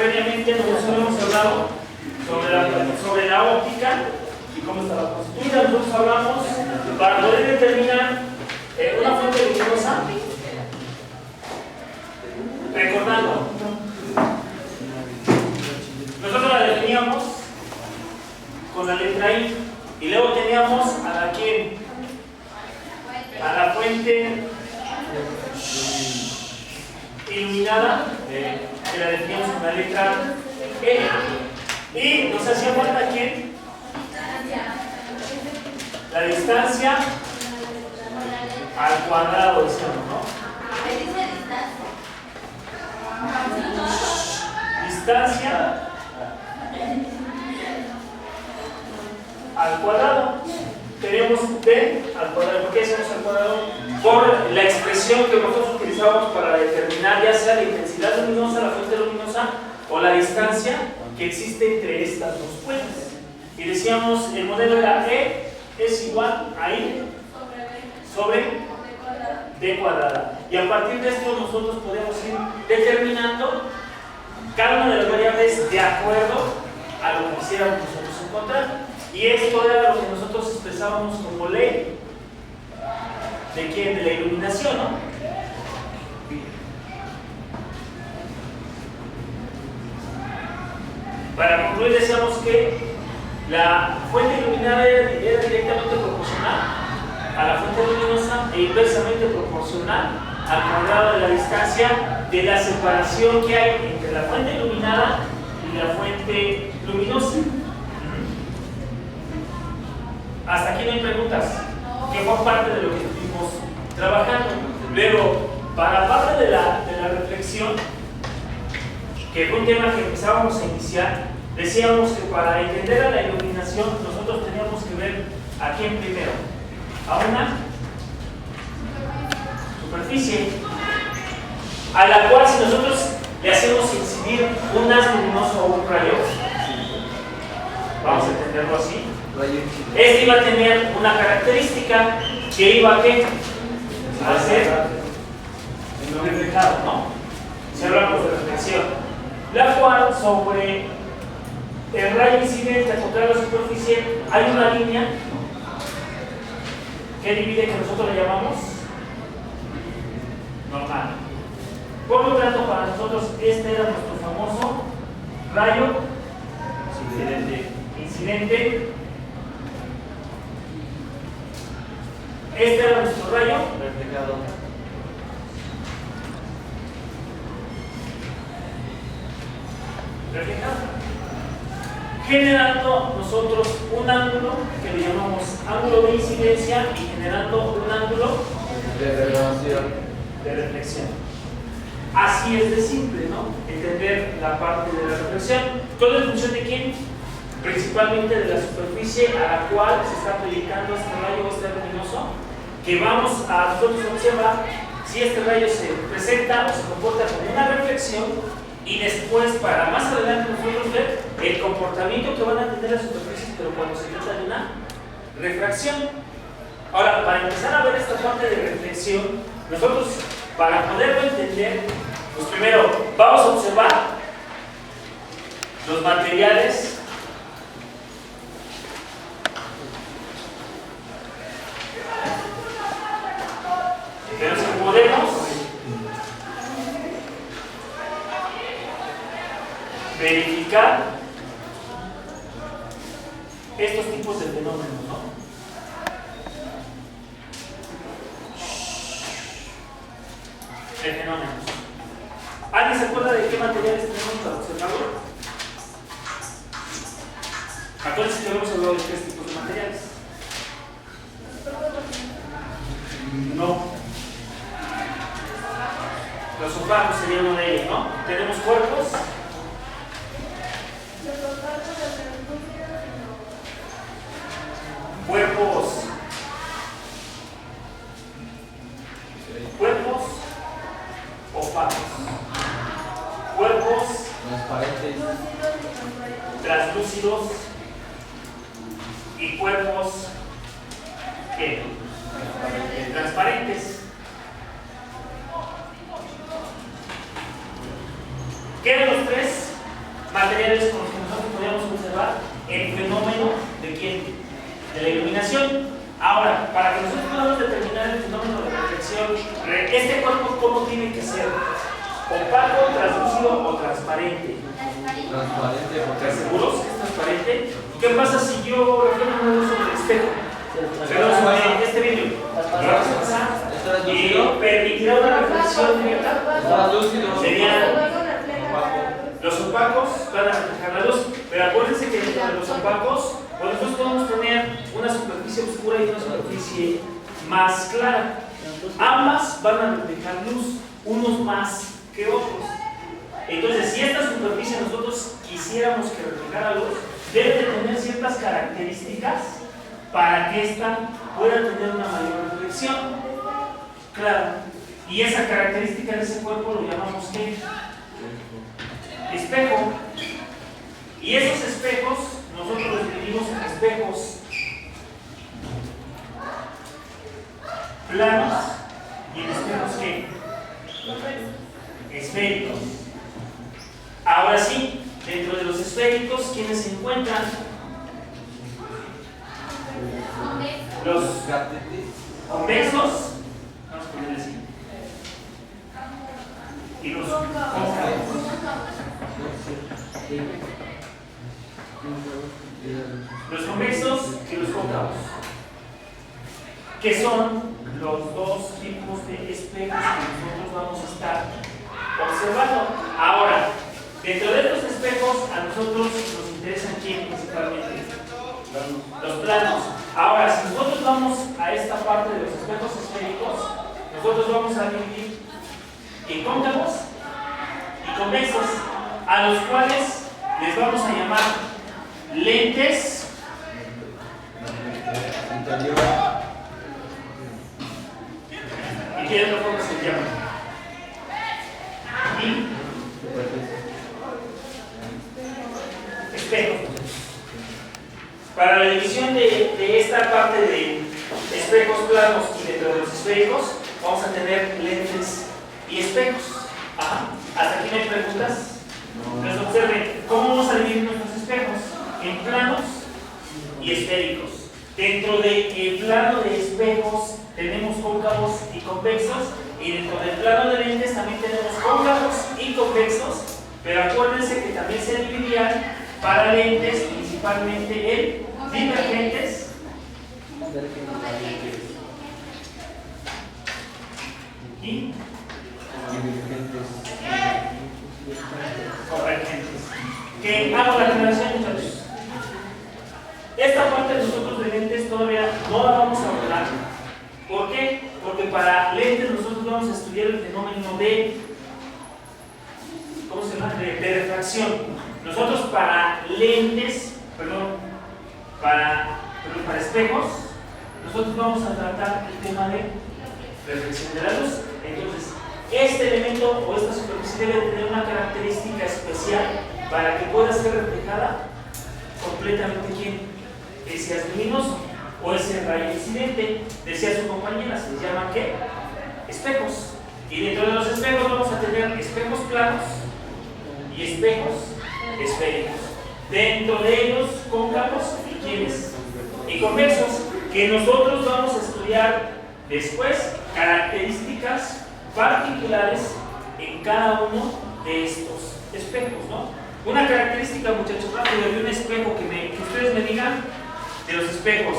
previamente nosotros hemos hablado sobre la óptica y cómo estaba constituida. Nosotros hablamos para poder determinar una fuente luminosa, recordando, nosotros la definíamos con la letra I y luego teníamos a la que a la fuente iluminada, que la definíamos con la letra E, y nos hacía falta ¿quién? La distancia al cuadrado, decíamos, ¿no? Distancia al cuadrado. Tenemos D al cuadrado. ¿Por qué decimos al cuadrado? Por la expresión que nosotros utilizamos para determinar ya sea la intensidad luminosa, la fuente luminosa o la distancia que existe entre estas dos fuentes. Y decíamos, el modelo era E es igual a I sobre D cuadrada. Y a partir de esto nosotros podemos ir determinando cada una de las variables de acuerdo a lo que quisiéramos nosotros encontrar. Y esto era lo que nosotros expresábamos como ley de quién, de la iluminación, ¿no? Para concluir, decíamos que la fuente iluminada era directamente proporcional a la fuente luminosa e inversamente proporcional al cuadrado de la distancia de la separación que hay entre la fuente iluminada y la fuente luminosa. Hasta aquí no hay preguntas, que fue parte de lo que estuvimos trabajando. Luego, para parte de la reflexión, que fue un tema que empezábamos a iniciar, decíamos que para entender a la iluminación nosotros teníamos que ver a quién primero, a una superficie a la cual si nosotros le hacemos incidir un haz luminoso o un rayo, vamos a entenderlo así, este iba a tener una característica que iba a ¿qué? A ser reflejado, ¿no? Si hablamos de reflexión, la cual sobre el rayo incidente al tocar la superficie hay una línea que divide, que nosotros le llamamos normal. Por lo tanto, para nosotros este era nuestro famoso rayo incidente. Este era nuestro rayo reflejado. Generando nosotros un ángulo que le llamamos ángulo de incidencia y generando un ángulo de reflexión. Así es de simple, ¿no? Entender la parte de la reflexión. ¿Todo en función de quién? Principalmente de la superficie a la cual se está proyectando este rayo, este luminoso, que vamos a nosotros observar si este rayo se presenta o se comporta como una reflexión, y después para más adelante nosotros ver el comportamiento que van a tener las superficies, pero cuando se trata de una refracción. Ahora, para empezar a ver esta parte de reflexión, nosotros para poderlo entender, pues primero vamos a observar los materiales de los que podemos verificar estos tipos de fenómenos, ¿no? De fenómenos. ¿Alguien se acuerda de qué materiales tenemos para observarlo? Acuérdense que hemos hablado de 3 tipos de materiales. No. Los opacos serían uno de ellos, ¿no? Tenemos cuerpos. Cuerpos opacos. Cuerpos translúcidos y cuerpos ¿qué? Transparentes. ¿Qué eran los 3 materiales con los que nosotros podíamos observar el fenómeno de ¿quién? De la iluminación. Ahora, para que nosotros podamos determinar el fenómeno de reflexión, este cuerpo, ¿cómo tiene que ser? ¿Opaco, translúcido o transparente? Transparente. ¿Estás seguros que es transparente? ¿Qué pasa si yo reflejo una luz sobre el espejo? Perdón, sobre este vidrio. ¿Y permitirá una reflexión directa? Serían los opacos, van a reflejar la luz, pero acuérdense que dentro de los opacos, pues nosotros podemos tener una superficie oscura y una superficie más clara. Ambas van a reflejar luz, unos más que otros. Entonces, si esta superficie nosotros quisiéramos que reflejara luz, debe de tener ciertas características para que ésta pueda tener una mayor reflexión. Claro. Y esa característica de ese cuerpo lo llamamos ¿qué? Espejo. Y esos espejos, nosotros los dividimos en espejos planos y en espejos ¿qué? Esféricos. Ahora sí, dentro de los esféricos, ¿quiénes se encuentran? Los convexos, vamos a ponerle así, y los cóncavos. Los convexos y los cóncavos, que son los dos tipos de espejos que nosotros vamos a estar observando. Ahora, dentro de estos espejos, a nosotros nos interesan ¿quién principalmente? Los planos. Ahora, si nosotros vamos a esta parte de los espejos esféricos, nosotros vamos a dividir en cóncavos y convexos, a los cuales les vamos a llamar lentes interior. ¿Y qué otra forma se llama? Y espejos. Para la división de esta parte de espejos planos y dentro de los esféricos, vamos a tener lentes y espejos. Ajá. ¿Hasta aquí no hay preguntas? Entonces observen, ¿cómo vamos a dividir nuestros espejos? En planos y esféricos. Dentro del plano de espejos tenemos cóncavos y convexos, y dentro del plano de lentes también tenemos cóncavos y convexos, pero acuérdense que también se dividían para lentes principalmente en divergentes y convergentes. Que hago la aclaración, muchachos. Esta parte de nosotros de lentes todavía no la vamos a abordar. ¿Por qué? Porque para lentes nosotros vamos a estudiar el fenómeno de, ¿cómo se llama? De refracción. Nosotros para lentes, para espejos, nosotros vamos a tratar el tema de reflexión de la luz. Entonces, este elemento o esta superficie debe tener una característica especial para que pueda ser reflejada completamente ¿quién? Ese haz luminoso o ese rayo incidente. Decía su compañera, se les llama ¿qué? Espejos. Y dentro de los espejos vamos a tener espejos planos y espejos esféricos. Dentro de ellos cóncavos y ¿quiénes? Y convexos, que nosotros vamos a estudiar después características particulares en cada uno de estos espejos, ¿no? Una característica, muchachos, rápido de un espejo que ustedes me digan de los espejos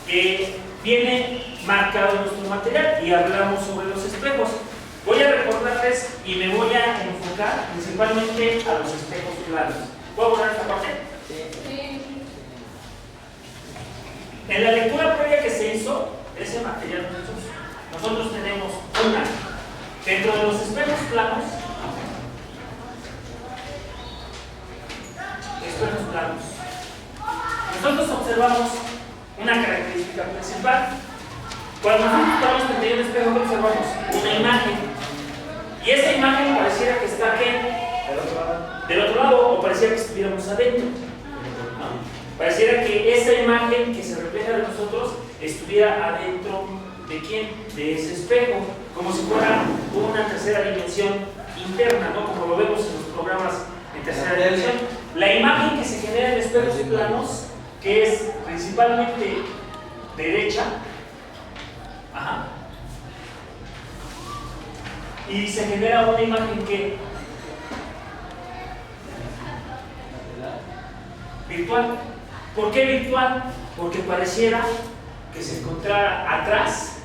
que viene marcado en nuestro material, y hablamos sobre los espejos. Voy a recordarles y me voy a enfocar principalmente a los espejos planos. ¿Puedo borrar esta parte? Sí. En la lectura previa que se hizo de ese material, nosotros tenemos una, dentro de los espejos planos, nosotros observamos una característica principal. Cuando nosotros estamos frente a un espejo, ¿qué observamos? Una imagen. Y esa imagen pareciera que está aquí, del otro lado, o pareciera que estuviéramos adentro, ¿no? Pareciera que esa imagen que se refleja de nosotros estuviera adentro ¿de quién? De ese espejo, como si fuera una tercera dimensión interna, ¿no? Como lo vemos en los programas en tercera dimensión. La imagen que se genera en espejos planos, que es principalmente derecha, ajá, y se genera una imagen que virtual. ¿Por qué virtual? Porque pareciera que se encontrara atrás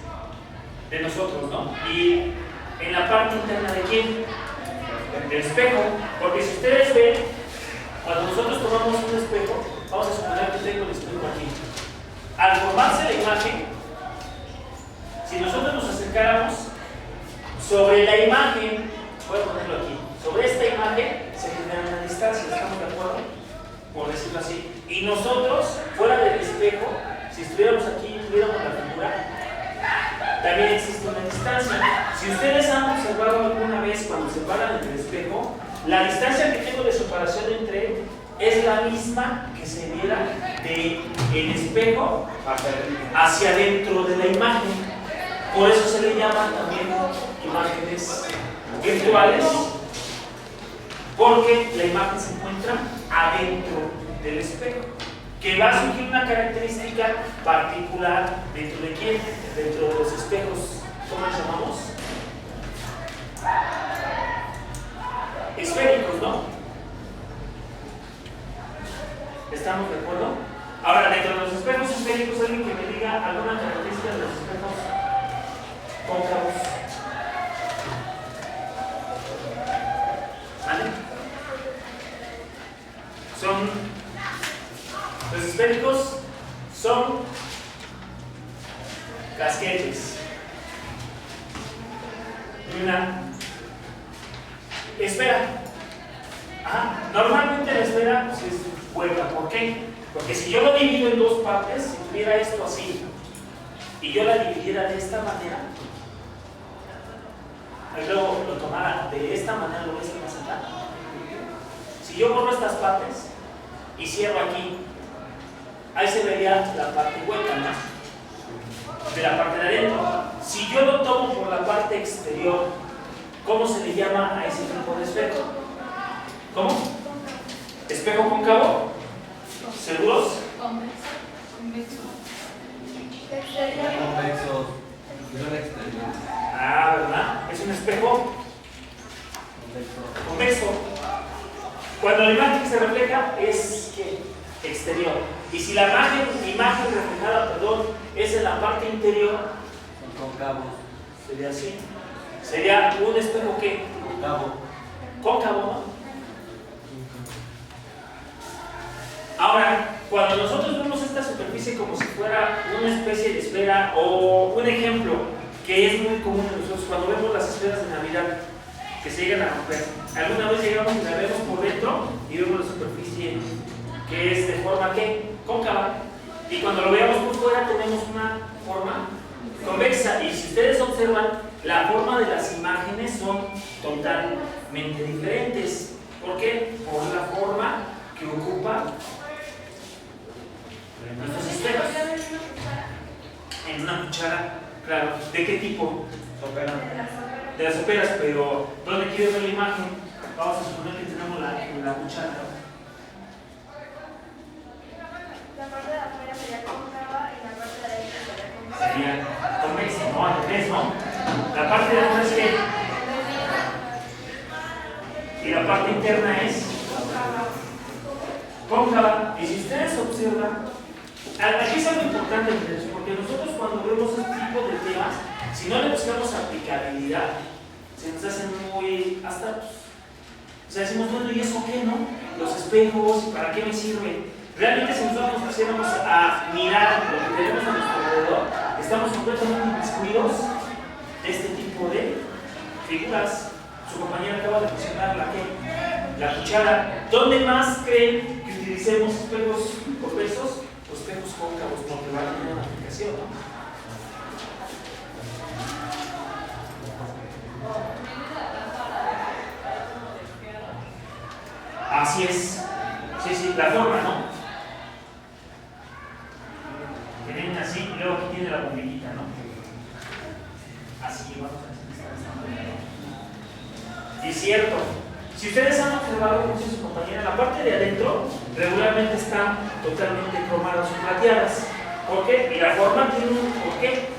de nosotros, ¿no? Y en la parte interna de quién? Del espejo. Porque si ustedes ven, cuando nosotros tomamos un espejo, vamos a suponer que tengo el espejo aquí. Al formarse la imagen, si nosotros nos acercáramos sobre la imagen, voy a ponerlo aquí, sobre esta imagen se genera una distancia, ¿estamos de acuerdo? Por decirlo así. Y nosotros, fuera del espejo, si estuviéramos aquí y tuviéramos la figura, también existe una distancia. Si ustedes han observado alguna vez cuando se paran en el espejo, la distancia que tengo de separación entre es la misma que se viera del espejo hacia adentro de la imagen. Por eso se le llaman también imágenes virtuales, porque la imagen se encuentra adentro del espejo, que va a surgir una característica particular dentro de quién, dentro de los espejos, ¿cómo los llamamos? Esféricos, ¿no? ¿Estamos de acuerdo? Ahora, dentro de los espejos esféricos, alguien que me diga alguna característica de los espejos cóncavos. ¿Vale? Los esféricos son casquetes. Una esfera. Normalmente la esfera pues, es hueca. ¿Por qué? Porque si yo lo divido en dos partes, si tuviera esto así y yo la dividiera de esta manera, y luego lo tomara de esta manera, lo ves más acá. Si yo borro estas partes y cierro aquí, ahí se vería la parte hueca, ¿no? De la parte de adentro. Si yo lo tomo por la parte exterior, ¿cómo se le llama a ese tipo de espejo? ¿Cómo? ¿Espejo cóncavo? ¿Seguros? Convexo. ¿Verdad? Es un espejo convexo. Cuando la imagen se refleja es ¿qué? Exterior. Y si la imagen reflejada, es en la parte interior, son cóncavos. sería así. Sería un espejo ¿qué? Cóncavo, ¿no? Ahora, cuando nosotros vemos esta superficie como si fuera una especie de esfera, o un ejemplo que es muy común en nosotros, cuando vemos las esferas de Navidad que se llegan a romper, alguna vez llegamos y la vemos por dentro y vemos la superficie que es de forma ¿qué? Cóncava, y cuando lo veamos por fuera tenemos una forma convexa, y si ustedes observan, la forma de las imágenes son totalmente diferentes. ¿Por qué? Por la forma que ocupa nuestros esferas. En una cuchara, claro. ¿De qué tipo? De las soperas, pero ¿dónde quieres ver la imagen? Vamos a suponer que tenemos la cuchara. La parte de afuera sería cóncava y la parte de adentro sería convexa. Sería convexa, no, al revés, ¿no? La parte de afuera es que. Y la parte interna es cóncava. Y si ustedes observan, aquí es algo importante, porque nosotros cuando vemos este tipo de temas, si no le buscamos aplicabilidad, se nos hacen muy hasta, o sea, decimos, bueno, ¿y eso qué, no? Los espejos, ¿para qué me sirven? Realmente si nosotros nos pusiéramos a mirar lo que tenemos a nuestro alrededor, estamos completamente inmiscuidos de este tipo de figuras. Su compañera acaba de mencionar la cuchara. ¿Dónde más creen que utilicemos espejos convexos? Los espejos cóncavos, porque van a tener una aplicación, ¿no? Así es. Sí, la forma, ¿no? Que viene así y luego aquí tiene la bombillita, ¿no? Así, vamos a hacer esta. Y es cierto, si Si ustedes han observado, como dice su compañera, la parte de adentro regularmente están totalmente cromadas o plateadas. ¿Por qué? Y la forma tiene un porqué.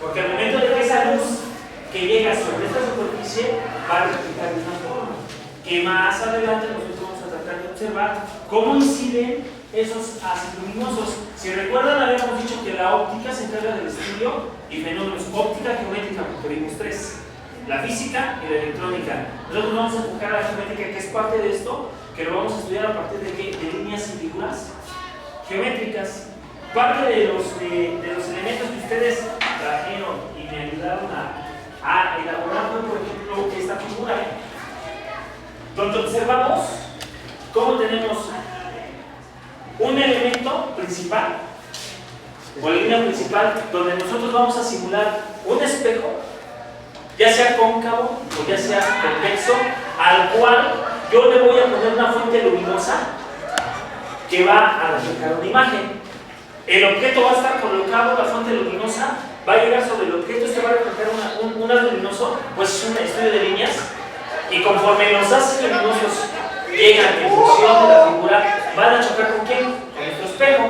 Porque al momento de que esa luz que llega sobre esta superficie va a replicar de una forma que más adelante nosotros vamos a tratar de observar cómo inciden esos haces luminosos. Si recuerdan, habíamos dicho que la óptica se encarga del estudio y fenómenos óptica, geométrica, porque vimos tres: la física y la electrónica. Nosotros vamos a enfocar a la geométrica, que es parte de esto, que lo vamos a estudiar a partir de ¿qué? De líneas y figuras geométricas. Parte de los elementos que ustedes trajeron y me ayudaron a elaborar fue, por ejemplo, esta figura, donde observamos cómo tenemos un elemento principal o la línea principal donde nosotros vamos a simular un espejo, ya sea cóncavo o ya sea convexo, al cual yo le voy a poner una fuente luminosa que va a reflejar una imagen. El objeto va a estar colocado, la fuente luminosa va a llegar sobre el objeto, este va a reflejar un haz luminoso, pues es un estudio de líneas, y conforme los haces luminosos llegan en función de la figura, van a chocar ¿con quién? Con nuestro espejo,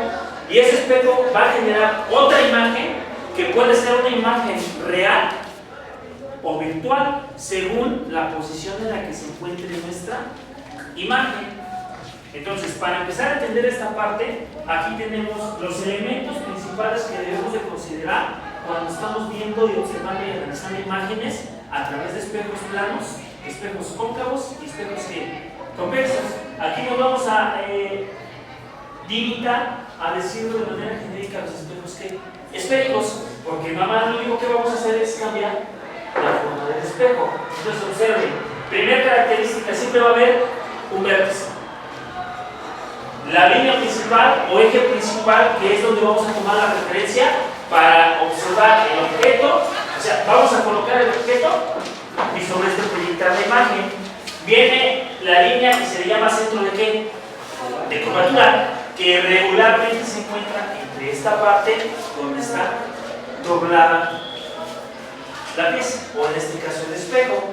y ese espejo va a generar otra imagen que puede ser una imagen real o virtual según la posición en la que se encuentre nuestra imagen. Entonces, para empezar a entender esta parte, aquí tenemos los elementos principales que debemos de considerar cuando estamos viendo y observando y analizando imágenes a través de espejos planos, espejos cóncavos y espejos convexos. Aquí nos vamos a limitar a decirlo de manera genérica los espejos esféricos, porque nada más lo único que vamos a hacer es cambiar la forma del espejo. Entonces, observen, primera característica, siempre va a haber un vértice. La línea principal o eje principal, que es donde vamos a tomar la referencia para observar el objeto, o sea, vamos a colocar el objeto y sobre este proyectar la imagen. Viene la línea que se le llama centro de ¿qué? De curvatura, que regularmente se encuentra entre esta parte donde está doblada la pieza, o en este caso el espejo,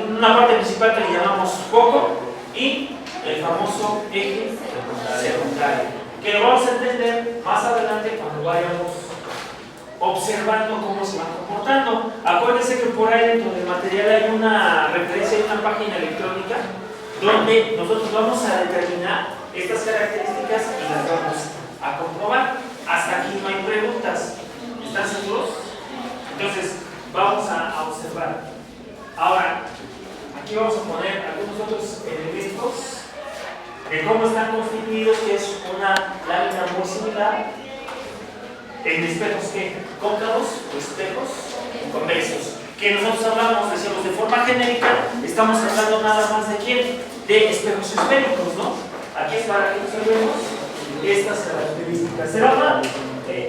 una parte principal que le llamamos foco y el famoso eje secundario, que lo vamos a entender más adelante cuando vayamos observando cómo se van comportando. Acuérdense que por ahí dentro del material hay una referencia, hay una página electrónica donde nosotros vamos a determinar estas características y las vamos a comprobar. Hasta aquí no hay preguntas. ¿Están seguros? Entonces vamos a observar. Ahora, aquí vamos a poner algunos otros elementos de cómo están constituidos, que es una lámina muy similar en espejos cóncavos o espejos convexos. Que nosotros hablamos, decíamos de forma genérica, estamos hablando nada más de quién, de espejos esféricos, ¿no? Aquí es para que observemos estas características.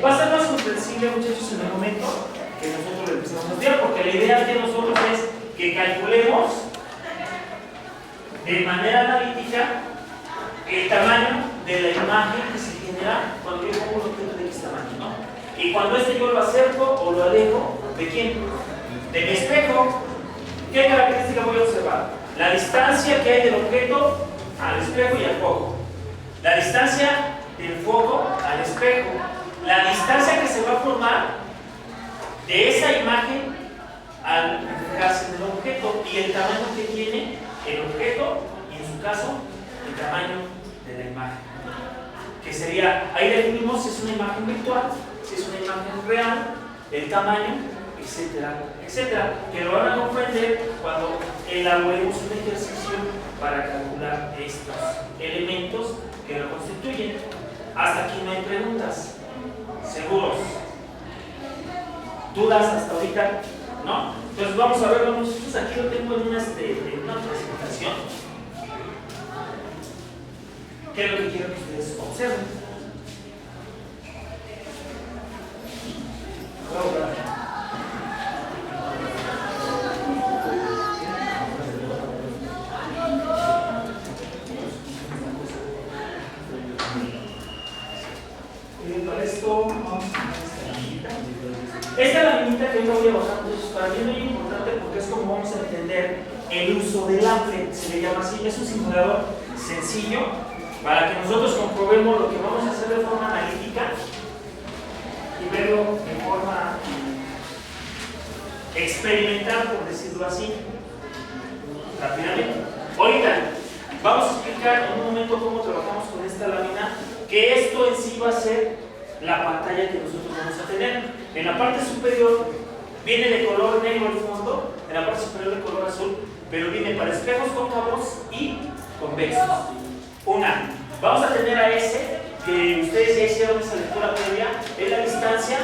Va a ser más comprensible, muchachos, en el momento que nosotros lo empezamos a estudiar, porque la idea de nosotros es que calculemos de manera analítica el tamaño de la imagen que se genera cuando yo pongo un objeto de X tamaño, ¿no? Y cuando yo lo acerco o lo alejo, ¿de quién? De mi espejo. ¿Qué característica voy a observar? La distancia que hay del objeto al espejo y al foco. La distancia del foco al espejo. La distancia que se va a formar de esa imagen al reflejarse en el objeto y el tamaño que tiene el objeto y en su caso el tamaño de la imagen, que sería, ahí definimos si es una imagen virtual, si es una imagen real, el tamaño, etcétera, etcétera, que lo van a comprender cuando elaboremos un ejercicio para calcular estos elementos que lo constituyen. Hasta aquí no hay preguntas. ¿Seguros? ¿Dudas hasta ahorita? ¿No? Entonces vamos a verlo, muchachos. Aquí lo tengo en una presentación. ¿Qué es lo que quiero que ustedes observen? Para esto vamos a poner esta laminita. Esta laminita que yo voy a bajar, para mí es muy importante porque es como vamos a entender el uso del ANFE, se le llama así. Es un simulador sencillo para que nosotros comprobemos lo que vamos a hacer de forma analítica y verlo de forma experimental, por decirlo así, rápidamente. Ahorita vamos a explicar en un momento cómo trabajamos con esta lámina, que esto en sí va a ser la pantalla que nosotros vamos a tener. En la parte superior viene de color negro el fondo, en la parte superior de color azul, pero viene para espejos cóncavos y convexos. Una, vamos a tener a S, que ustedes ya hicieron esa lectura previa, es la distancia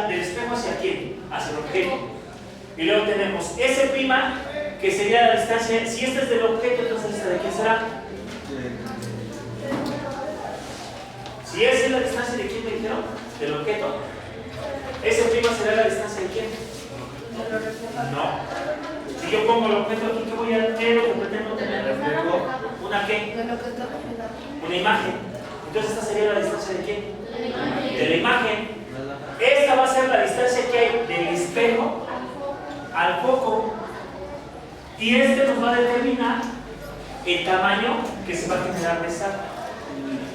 del espejo hacia quién, hacia el objeto. Y luego tenemos S', que sería la distancia, si esta es del objeto, entonces esta de quién será. Si esa es la distancia de quién me dijeron, del objeto, S' será la distancia de quién. No. Si yo pongo el objeto aquí, ¿qué voy a tener? Lo que pretendo tener. ¿Una qué? Una imagen. Entonces esta sería la distancia de quién. De la imagen. Esta va a ser la distancia que hay del espejo al foco. Y este nos va a determinar el tamaño que se va a generar de esa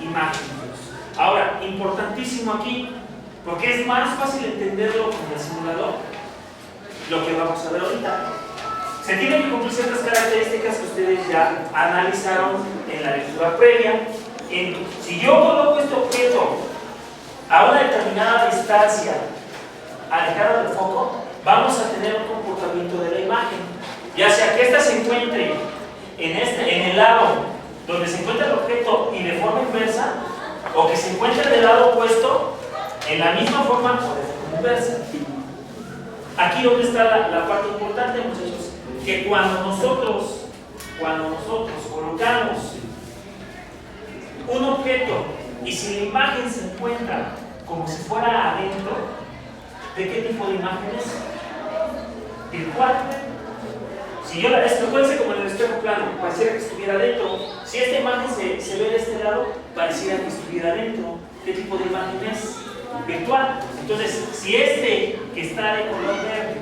imagen. Ahora, importantísimo aquí, porque es más fácil entenderlo con el simulador, lo que vamos a ver ahorita. Se tienen que cumplir ciertas características que ustedes ya analizaron en la lectura previa. Si yo coloco este objeto a una determinada distancia alejada del foco, vamos a tener un comportamiento de la imagen, ya sea que ésta se encuentre en el lado donde se encuentra el objeto y de forma inversa, o que se encuentre del lado opuesto en la misma forma o de forma inversa. Aquí donde está la parte importante, muchachos, que cuando nosotros colocamos un objeto y si la imagen se encuentra como si fuera adentro, ¿de qué tipo de imagen es? Virtual. Si yo acuérdense como en el espejo plano, pareciera que estuviera adentro. Si esta imagen se ve de este lado, pareciera que estuviera adentro. ¿Qué tipo de imagen es? Virtual. Entonces, si este que está de color verde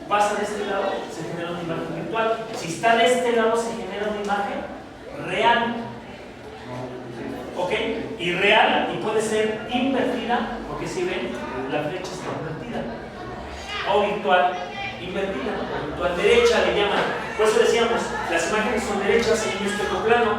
pasa de este lado, se genera una imagen virtual. Si está de este lado, se genera una imagen real. ¿Ok? Y real, y puede ser invertida, porque si ven, la flecha está invertida. O virtual, invertida, o virtual derecha le llaman. Por eso decíamos, las imágenes son derechas en un espejo plano.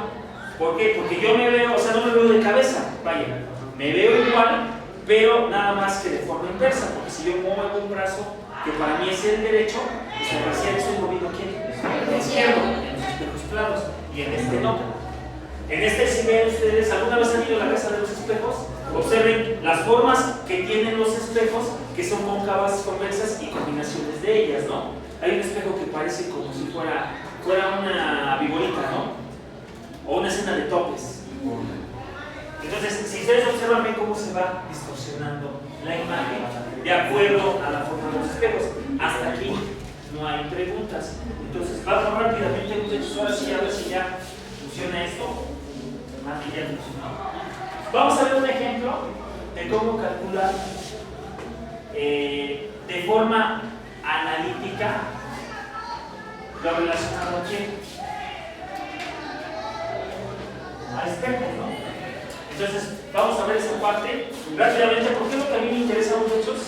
¿Por qué? Porque yo me veo, o sea, no me veo de cabeza, vaya, me veo igual, pero nada más que de forma inversa, porque si yo muevo un brazo que para mí es el derecho, pues me parecía que estoy moviendo aquí el izquierdo, en los espejos planos, y en este no. En este, si ven ustedes, ¿alguna vez han ido a la casa de los espejos? Observen las formas que tienen los espejos, que son cóncavas, convexas y combinaciones de ellas, ¿no? Hay un espejo que parece como si fuera una viborita, ¿no? O una escena de topes. Entonces, si ustedes observan bien cómo se va distorsionando la imagen de acuerdo a la forma de los espejos. Hasta aquí no hay preguntas. Entonces, vamos rápidamente, muchachos, ahora sí, a ver si ya funciona esto. Aquí ya funcionó. Vamos a ver un ejemplo de cómo calcular de forma analítica lo relacionado aquí al espejo, ¿no? Entonces, vamos a ver esa parte rápidamente. ¿Por qué es lo que a mí me interesa, muchachos?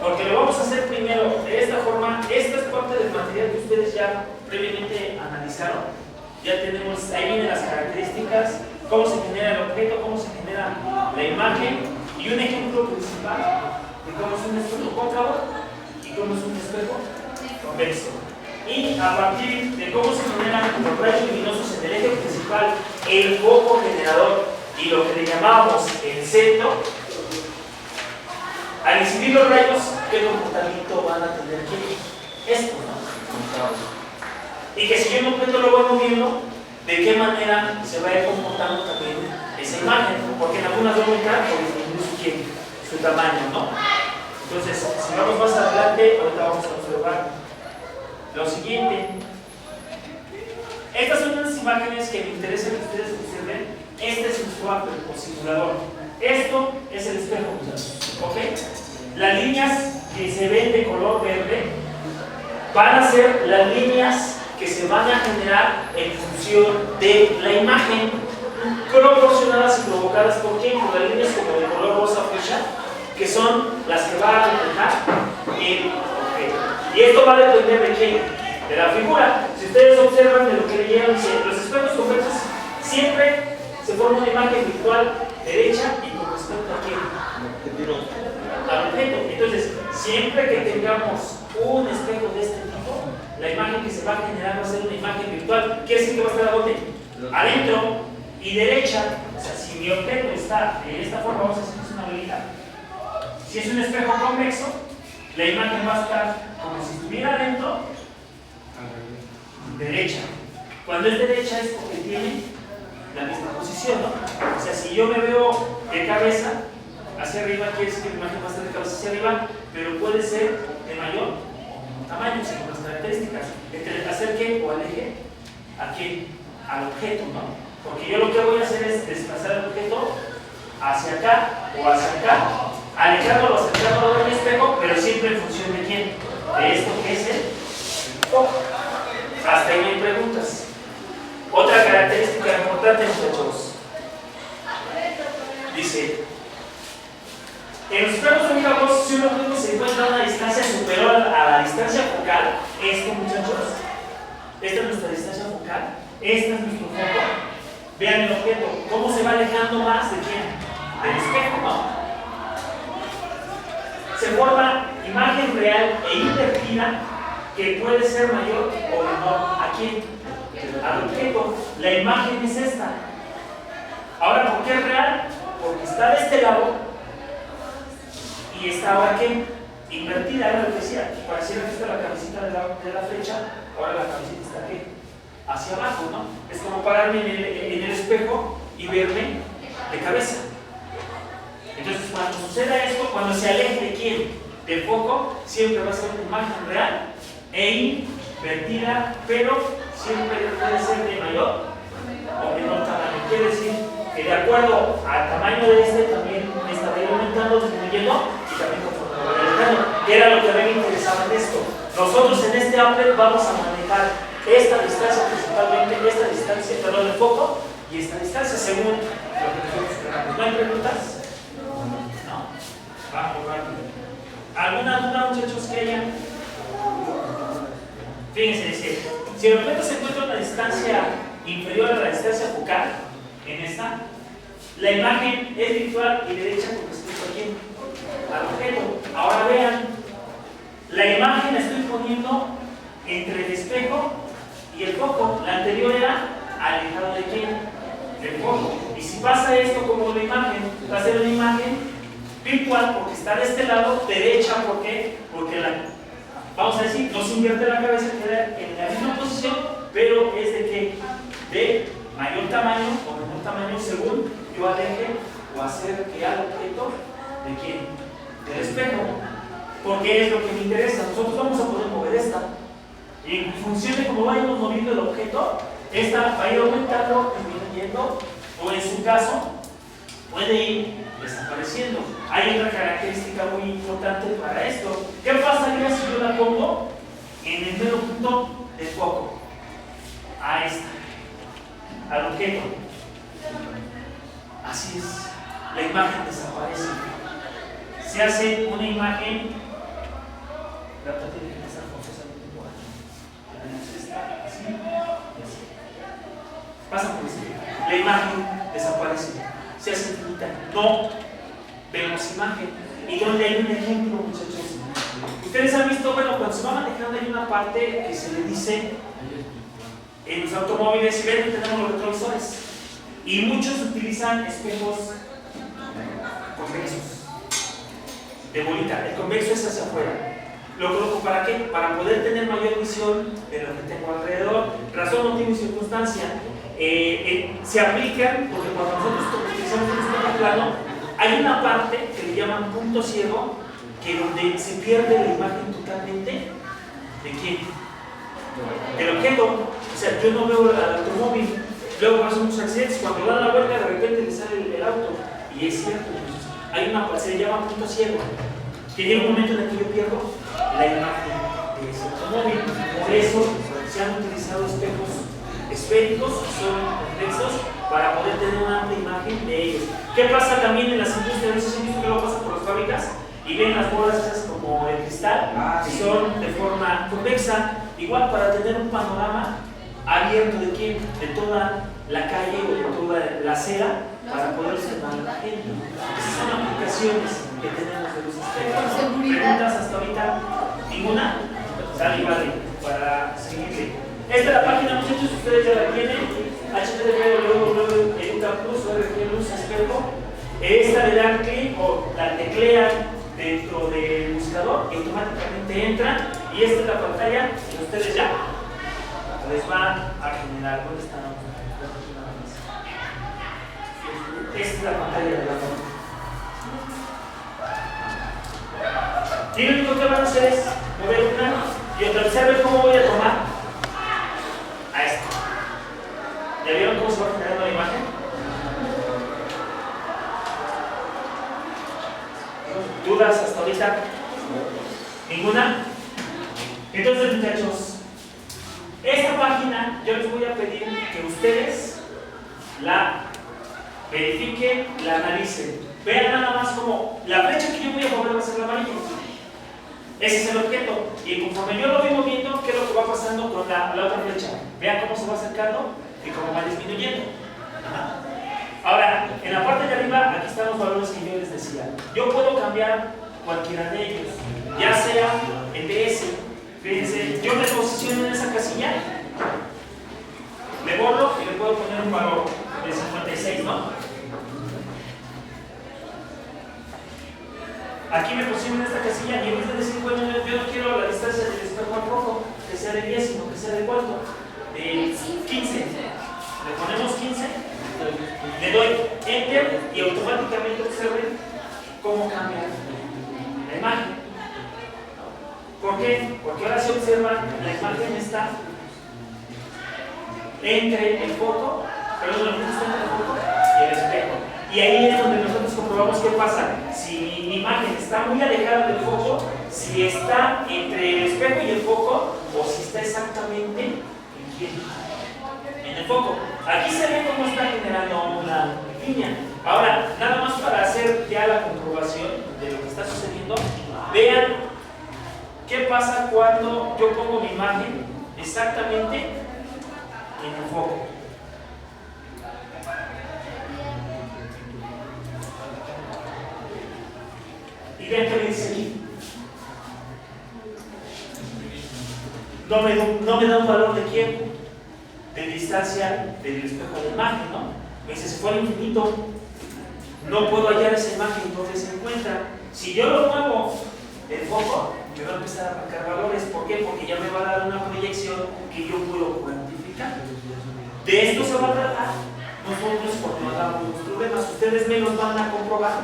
Porque lo vamos a hacer primero de esta forma. Esta es parte del material que ustedes ya previamente analizaron. Ya tenemos, ahí vienen las características, cómo se genera el objeto, cómo se genera la imagen y un ejemplo principal de cómo es un espejo cóncavo y cómo es un espejo convexo. Y a partir de cómo se generan los rayos luminosos en el eje principal, el foco generador y lo que le llamamos el centro, al incidir los rayos, ¿qué comportamiento van a tener aquí? Esto, ¿no? Y que si yo en un objeto lo voy moviendo, ¿de qué manera se va a ir comportando también esa imagen? Porque en algunas va a aumentar por disminuir su tamaño, ¿no? Entonces, si vamos más adelante, ahorita vamos a observar lo siguiente. Estas son unas imágenes que me interesa que ustedes observen. Este es un swap o simulador. Esto es el espejo, ¿ok? Las líneas que se ven de color verde van a ser las líneas que se van a generar en función de la imagen, proporcionadas y provocadas por quién, por las líneas como de color rosa fuchsia, que son las que va a reflejar el objeto. Y esto va a depender de quién, de la figura. Si ustedes observan de lo que leyeron, los espejos convexos siempre se forma una imagen virtual derecha y con respecto a quién, al objeto. Entonces, siempre que tengamos un espejo de este tipo, la imagen que se va a generar va a ser una imagen virtual. ¿Quiere decir que va a estar a dónde? Adentro y derecha. O sea, si mi objeto está de esta forma, vamos a decir que es una velita. Si es un espejo convexo, la imagen va a estar como si estuviera adentro, derecha. Cuando es derecha es porque tiene la misma posición, ¿no? O sea, si yo me veo de cabeza hacia arriba, quiere decir que la imagen va a estar de cabeza hacia arriba, pero puede ser de mayor tamaño, según las características. Entre el acerque o aleje aquí al objeto, ¿no? Porque yo lo que voy a hacer es desplazar el objeto hacia acá o hacia acá, alejándolo, acercándolo del espejo, pero siempre en función de quién, de esto que es el foco. Hasta ahí no hay preguntas. Otra característica importante, muchachos, dice: en los espejos cóncavos, si un objeto se encuentra a una distancia superior a la distancia focal, esto, muchachos, esta es nuestra distancia focal, este es nuestro foco. Vean el objeto, cómo se va alejando más de quién, del espejo, ¿no? Se forma imagen real e invertida que puede ser mayor o menor a quién, al objeto. La imagen es esta. Ahora, ¿por qué es real? Porque está de este lado y está ahora ¿qué? Invertida, era lo que decía. Pareciera que está la cabecita de la flecha, ahora la cabecita está ¿qué? Hacia abajo, ¿no? Es como pararme en el espejo y verme de cabeza. Entonces, cuando suceda esto, cuando se aleje de quién, del foco, siempre va a ser una imagen real e invertida, pero siempre puede ser de mayor o menor tamaño. Quiere decir que de acuerdo al tamaño de este, también me estaré aumentando, disminuyendo y también conforme lo vaya alejando. Que era lo que a mí me interesaba en esto. Nosotros en este Applet vamos a manejar esta distancia, principalmente esta distancia, perdón, el foco y esta distancia según lo que nosotros queramos. ¿No hay preguntas? No. Vamos rápido. ¿Alguna duda, muchachos, que haya? Fíjense, dice, si el objeto se encuentra a una distancia inferior a la distancia focal, en esta, la imagen es virtual y derecha con respecto a quién, al objeto. Ahora vean, la imagen la estoy poniendo entre el espejo y el foco. La anterior era alejado de quién, del foco. Y si pasa esto como una imagen, va a ser una imagen virtual porque está de este lado, derecha, ¿por qué? Porque vamos a decir, no se invierte la cabeza, queda en la misma posición, pero es de que de mayor tamaño o menor tamaño según yo aleje o acerque al objeto de quién, del espejo, porque es lo que me interesa. Nosotros vamos a poder mover esta y en función de cómo vayamos moviendo el objeto, esta va a ir aumentando, disminuyendo, o en su caso puede ir desapareciendo. Hay otra característica muy importante para esto. ¿Qué pasaría si yo la pongo en el mero punto de foco? A esta, al objeto. Así es, la imagen desaparece. Se hace una imagen, la otra tiene que estar forzosamente igual. Tenemos esta, así y así. Pasa por esto. La imagen desaparece. Se hace infinita. No vemos imagen. Y donde hay un ejemplo, muchachos. Ustedes han visto, bueno, cuando se va manejando hay una parte que se le dice en los automóviles, si ven, tenemos los retrovisores. Y muchos utilizan espejos convexos, de bolita. El convexo es hacia afuera. ¿Lo coloco para qué? Para poder tener mayor visión de lo que tengo alrededor. Razón, motivo y circunstancia. Se aplican porque cuando nosotros utilizamos un espejo plano, hay una parte que le llaman punto ciego, que donde se pierde la imagen totalmente de quién, del objeto. O sea, yo no veo al automóvil. Luego pasan muchos accidentes, cuando dan la vuelta de repente le sale el auto. Y es cierto, hay una parte, se llama punto ciego, que llega un momento en el que yo pierdo la imagen de ese automóvil. Por eso se han utilizado espejos esféricos, son convexos, para poder tener una amplia imagen de ellos. ¿Qué pasa también en las industrias? No sé si han visto que lo pasa por las fábricas y ven las bolas esas como de cristal, que son de forma convexa, igual para tener un panorama abierto de quién, de toda la calle o de toda la acera, para poder observar a la gente. Esas son aplicaciones que tenemos de los espejos. ¿Preguntas hasta ahorita? ¿Ninguna? Sale y vale, para seguirle. Esta es la página, muchachos, ustedes ya la tienen. http://educaplus.org espejo. Esta le dan clic o la teclean dentro del buscador y automáticamente entran. Y esta es la pantalla que ustedes ya les va a generar. ¿Dónde está? Esta es la pantalla de la foto. Y lo único que van a hacer es mover una y otra. Observen cómo voy a tomar a esto. ¿Ya vieron cómo se va generando la imagen? ¿Dudas hasta ahorita? ¿Ninguna? Entonces, muchachos, esta página yo les voy a pedir que ustedes la verifiquen, la analicen. Vean nada más como la flecha que yo voy a mover va a ser la amarillo. Ese es el objeto. Y conforme yo lo voy moviendo, ¿qué es lo que va pasando con la otra flecha? Vean cómo se va acercando y cómo va disminuyendo. Ajá. Ahora, en la parte de arriba, aquí están los valores que yo les decía. Yo puedo cambiar cualquiera de ellos, ya sea el DS. Fíjense, yo me posiciono en esa casilla, le borro y le puedo poner un valor de 56, ¿no? Aquí me posiciono en esta casilla y en vez de decir, bueno, yo no quiero la distancia del espejo al rojo que sea de 10, sino que sea de cuánto, de 15. Le ponemos 15, le doy Enter y automáticamente observen cómo cambia la imagen. ¿Por qué? Porque ahora se observa la imagen está entre el foco, perdón, la imagen está entre el foco y el espejo. Y ahí es donde nosotros comprobamos qué pasa. Si mi imagen está muy alejada del foco, si está entre el espejo y el foco, o si está exactamente en el foco. Aquí se ve cómo está generando una línea. Ahora, nada más para hacer ya la comprobación de lo que está sucediendo, vean qué pasa cuando yo pongo mi imagen exactamente en el foco. Y vean qué me dice aquí. No me da un valor de quién, de distancia del espejo de la imagen, ¿no? Me dice, se fue al infinito, no puedo hallar esa imagen donde se encuentra. Si yo lo muevo el foco, me va a empezar a marcar valores. ¿Por qué? Porque ya me va a dar una proyección que yo puedo cuantificar. De esto se va a tratar. Nosotros, cuando hagamos los problemas, ustedes me los van a comprobar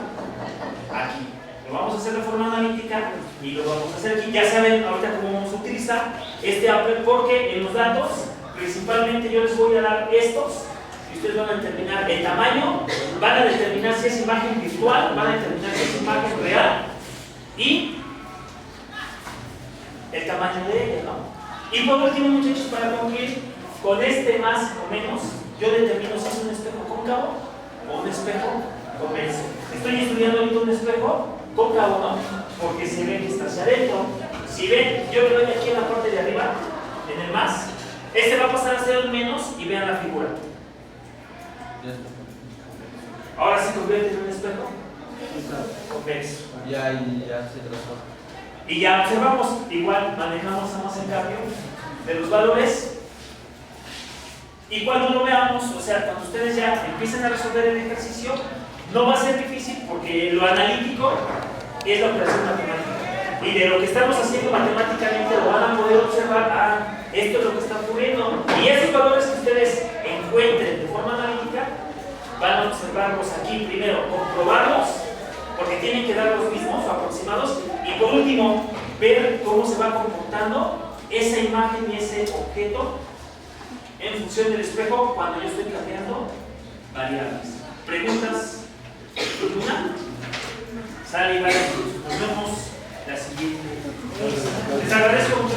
aquí. Lo vamos a hacer de forma analítica y lo vamos a hacer aquí. Ya saben ahorita cómo vamos a utilizar este Apple, porque en los datos principalmente yo les voy a dar estos y ustedes van a determinar el tamaño, van a determinar si es imagen virtual, van a determinar si es imagen real y el tamaño de ella, ¿no? Y por último, muchachos, para concluir, con este más o menos yo determino si es un espejo cóncavo o un espejo convexo. Estoy estudiando ahorita un espejo cóncavo, ¿no? Porque se ve que está hacia adentro. Si ven, yo le doy aquí en la parte de arriba, en el más, este va a pasar a ser un menos y vean la figura. Ahora se convierte en un espejo convexo. Ya se transforma. Y ya observamos, igual manejamos nada más el cambio de los valores. Y cuando lo veamos, o sea, cuando ustedes ya empiecen a resolver el ejercicio, no va a ser difícil porque lo analítico es la operación matemática. Y de lo que estamos haciendo matemáticamente lo van a poder observar, esto es lo que está ocurriendo. Y esos valores que ustedes encuentren de forma analítica, van a observarlos aquí primero, comprobarlos, porque tienen que dar los mismos aproximados. Y por último, ver cómo se va comportando esa imagen y ese objeto en función del espejo cuando yo estoy cambiando variables. ¿Preguntas? ¿Ninguna? Sale y vale. Nos vemos la siguiente. Les agradezco mucho.